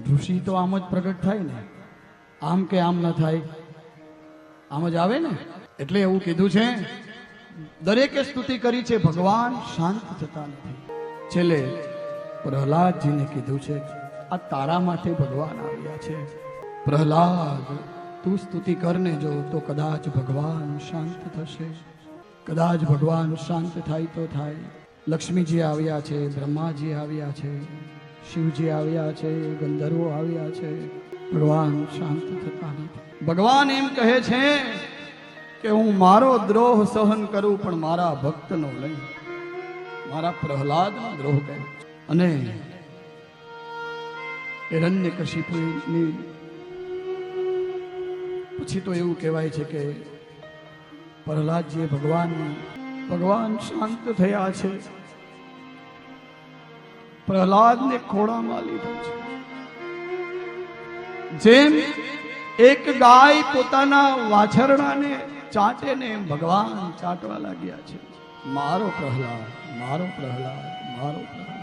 ઋષિ તો આમ જ પ્રગટ થાય ને, આમ કે આમ ન થાય, આમ જ આવે ને. એટલે એવું કીધું છે, દરેકે સ્તુતિ કરી છે, ભગવાન શાંત થતા નથી. છેલ્લે પ્રહલાદજીને કીધું છે, આ તારા માટે ભગવાન આવ્યા છે. પ્રહલાદ, તું સ્તુતિ કરને જો તો કદાચ ભગવાન શાંત થશે. કદાચ ભગવાન શાંત થાય તો થાય. લક્ષ્મીજી આવ્યા છે, બ્રહ્માજી આવ્યા છે, શિવજી આવ્યા છે, ગંધર્વો આવ્યા છે, ભગવાન શાંત થતા નથી. ભગવાન એમ કહે છે કે હું મારો દ્રોહ સહન કરું પણ મારા ભક્તનો નહીં, મારા પ્રહલાદનો દ્રોહ કરું. અને હિરણ્યકશિપુની પછી તો એવું કહેવાય છે કે પ્રહલાદજીએ ભગવાન શાંત થયા છે, પ્રહલાદને ખોળામાં લીધો છે. જેમ એક ગાય પોતાના વાછરડાને ચાટે ને એમ ભગવાન ચાટવા લાગ્યા છે. મારો પ્રહલાદ, મારો પ્રહલાદ, મારો પ્રહલાદ.